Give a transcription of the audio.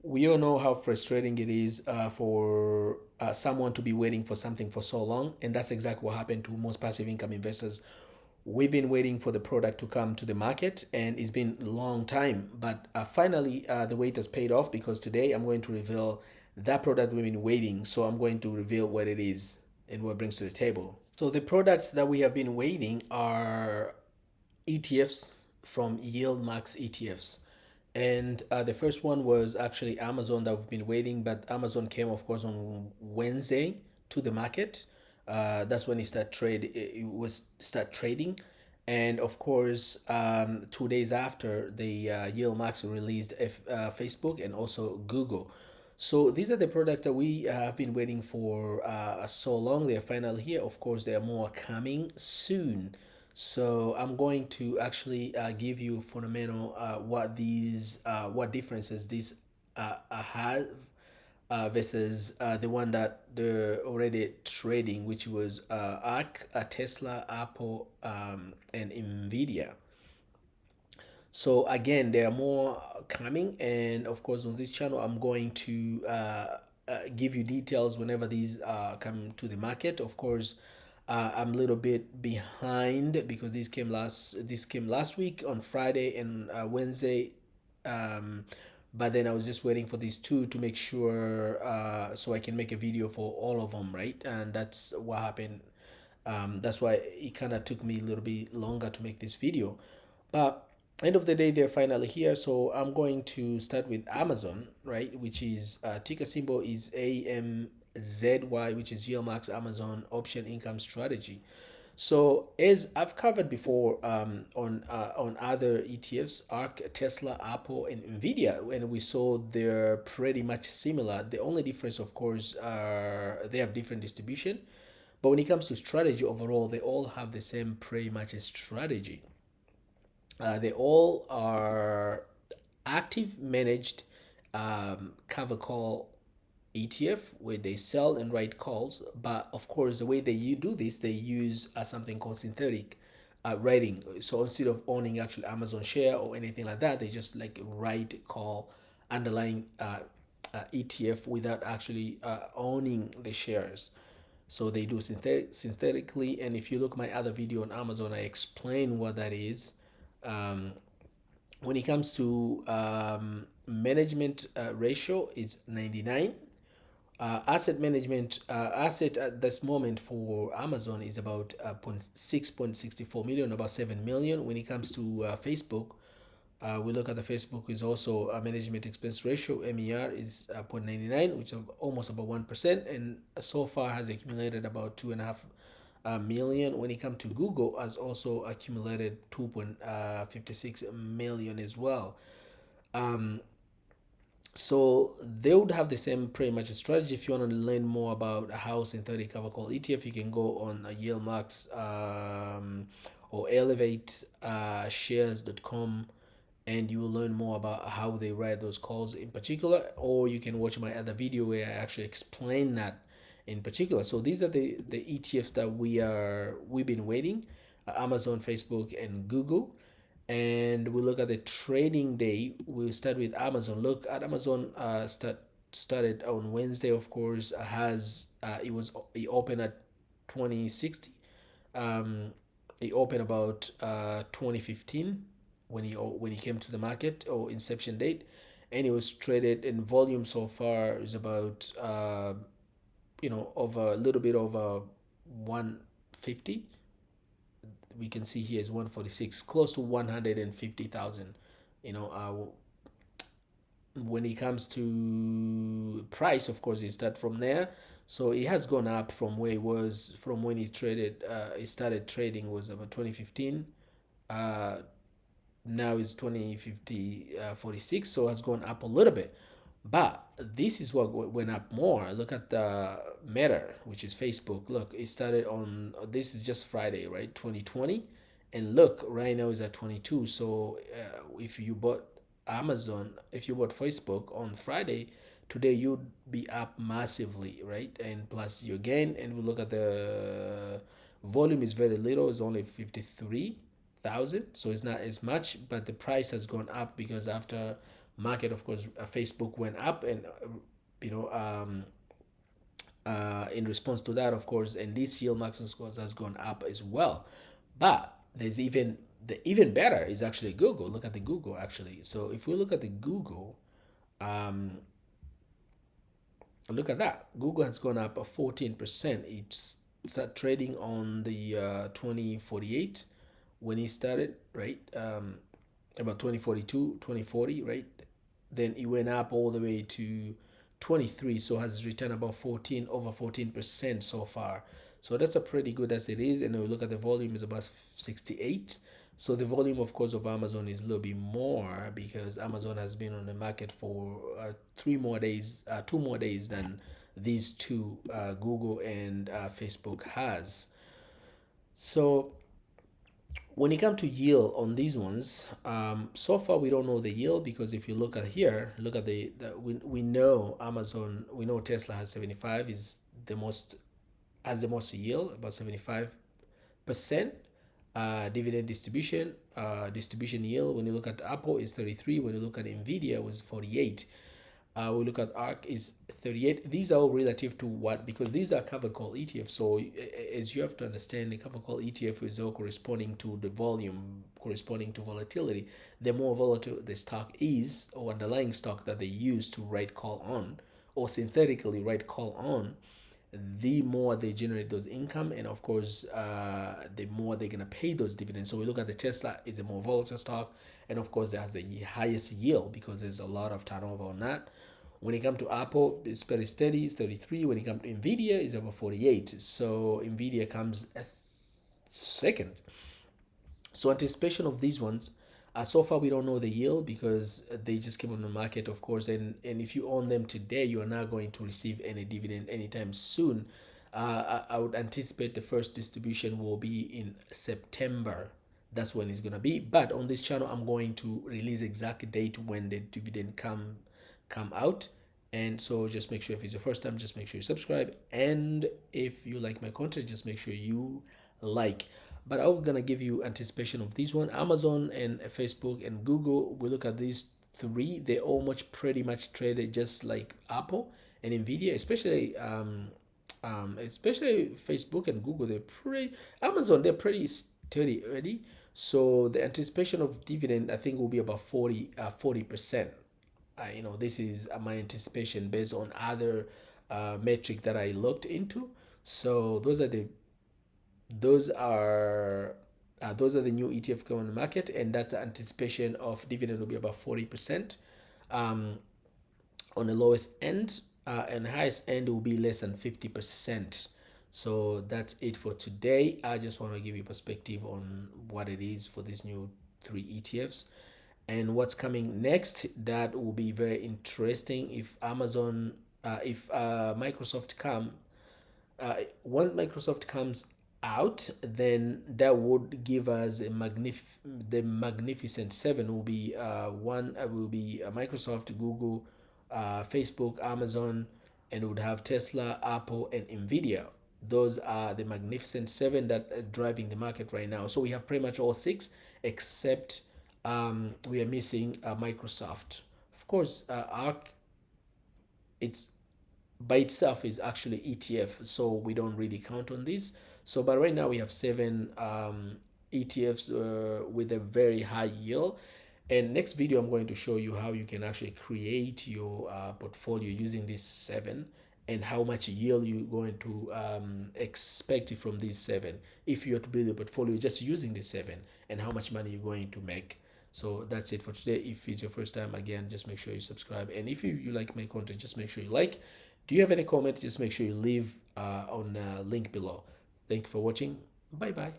We all know how frustrating it is for someone to be waiting for something for so long, and that's exactly what happened to most passive income investors. We've been waiting for the product to come to the market, and it's been a long time, but finally the wait has paid off, because today I'm going to reveal that product we've been waiting. So I'm going to reveal what it is and what it brings to the table. So the products that we have been waiting are ETFs from YieldMax ETFs. And the first one was actually Amazon that we've been waiting, but Amazon came, of course, on Wednesday to the market. That's when it was start trading, and of course, 2 days after, the YieldMax released Facebook and also Google. So these are the products that we have been waiting for so long. They are finally here. Of course, there are more coming soon. So I'm going to actually give you fundamental what differences these have versus the one that they're already trading, which was ARK, Tesla, Apple, and Nvidia. So again, there are more coming, and of course on this channel I'm going to give you details whenever these come to the market. Of course, I'm a little bit behind because this came last week on Friday and Wednesday. um, but then I was just waiting for these two to make sure, so I can make a video for all of them, right? And that's what happened. That's why it kind of took me a little bit longer to make this video. But end of the day, they're finally here. So I'm going to start with Amazon, right? Which is ticker symbol is AMZY, which is YieldMax Amazon Option Income Strategy. So as I've covered before, on other ETFs, ARK, Tesla, Apple, and Nvidia, and we saw they're pretty much similar. The only difference, of course, are they have different distribution, but when it comes to strategy overall, they all have the same pretty much strategy. They all are active managed cover call ETF where they sell and write calls. But of course, the way they do this, they use something called synthetic writing. So instead of owning actual Amazon share or anything like that, they just like write call underlying ETF without actually owning the shares. So they do synthetically. And if you look my other video on Amazon, I explain what that is. Um, when it comes to management ratio, is 99. Asset at this moment for Amazon is about 6.64 million, about 7 million. When it comes to Facebook, we look at the Facebook is also a management expense ratio, MER is 0.99, which is almost about 1%, and so far has accumulated about 2.5 million. When it comes to Google, has also accumulated 2.56 million as well. Um, so they would have the same pretty much strategy. If you want to learn more about how synthetic cover call ETF, you can go on YieldMax or elevate shares.com, and you will learn more about how they write those calls in particular. Or you can watch my other video where I actually explain that in particular. So these are the ETFs that we've been waiting: Amazon, Facebook, and Google. And we look at the trading day. We'll start with Amazon. Look at Amazon. Started on Wednesday. Of course, has it opened at 2060. Um, it opened about 2015 when he came to the market, or inception date, and it was traded in volume so far is about over a little bit over 150. We can see here is 146, close to 150,000. When it comes to price, of course, it start from there. So it has gone up from where it was from when it started trading was about 2015. Now is 2050 46, so it has gone up a little bit. But this is what went up more. Look at the Meta, which is Facebook. Look, it started on, this is just Friday, right? 2020. And look, right now is at 22. So if you bought if you bought Facebook on Friday, today you'd be up massively, right? And plus you gain. And we look at the volume is very little. It's only 53,000. So it's not as much, but the price has gone up because after market, of course, Facebook went up, and you know in response to that, of course, and this YieldMax scores has gone up as well. But there's even the even better is actually Google. Look at the Google actually. So if we look at the Google, um, look at that. Google has gone up 14%. It's started trading on the 2048 when it started, right? About 2042, 2040, right? Then it went up all the way to 23, so has returned about 14 over 14% so far. So that's a pretty good as it is. And we look at the volume is about 68. So the volume, of course, of Amazon is a little bit more because Amazon has been on the market for 3 more days, 2 more days than these two, Google and Facebook has. So when it comes to yield on these ones, so far we don't know the yield because if you look at here, look at we know Amazon, we know Tesla has 75 is the most has the most yield, about 75%. Dividend distribution yield. When you look at Apple is 33. When you look at Nvidia was 48. We look at ARC is 38. These are all relative to what, because these are covered call ETFs. So as you have to understand, the covered call ETF is all corresponding to the volume, corresponding to volatility. The more volatile the stock is, or underlying stock that they use to write call on, or synthetically write call on, the more they generate those income, and of course the more they're gonna pay those dividends. So we look at the Tesla is a more volatile stock, and of course it has the highest yield because there's a lot of turnover on that. When it comes to Apple, it's very steady, it's 33. When it comes to Nvidia, it's about 48. So Nvidia comes second. So anticipation of these ones, so far we don't know the yield because they just came on the market, of course, and if you own them today, you are not going to receive any dividend anytime soon. I would anticipate the first distribution will be in September. That's when it's gonna be. But on this channel, I'm going to release exact date when the dividend come out. And so just make sure, if it's your first time, just make sure you subscribe, and if you like my content, just make sure you like. But I'm gonna give you anticipation of these one. Amazon and Facebook and Google, we look at these three, they all much pretty much traded just like Apple and Nvidia, especially Facebook and Google. They're pretty, Amazon, they're pretty steady already. So the anticipation of dividend, I think, will be about 40%. This is my anticipation based on other metric that I looked into. So those are the new ETF coming on the market, and that's anticipation of dividend will be about 40%. On the lowest end, and highest end will be less than 50%. So that's it for today. I just want to give you perspective on what it is for these new 3 ETFs and what's coming next. That will be very interesting. If Microsoft once Microsoft comes out, then that would give us the magnificent seven. Will be Microsoft, Google, Facebook, Amazon, and would have Tesla, Apple, and Nvidia. Those are the magnificent seven that are driving the market right now. So we have pretty much all six, except we are missing Microsoft. Of course, ARC, it's by itself is actually ETF, so we don't really count on this. So but right now we have 7 ETFs with a very high yield. And next video I'm going to show you how you can actually create your portfolio using these 7, and how much yield you're going to expect from these 7 if you are to build a portfolio just using the 7, and how much money you're going to make. So that's it for today. If it's your first time, again, just make sure you subscribe, and if you like my content, just make sure you like. Do you have any comment? Just make sure you leave on the link below. Thank you for watching. Bye bye.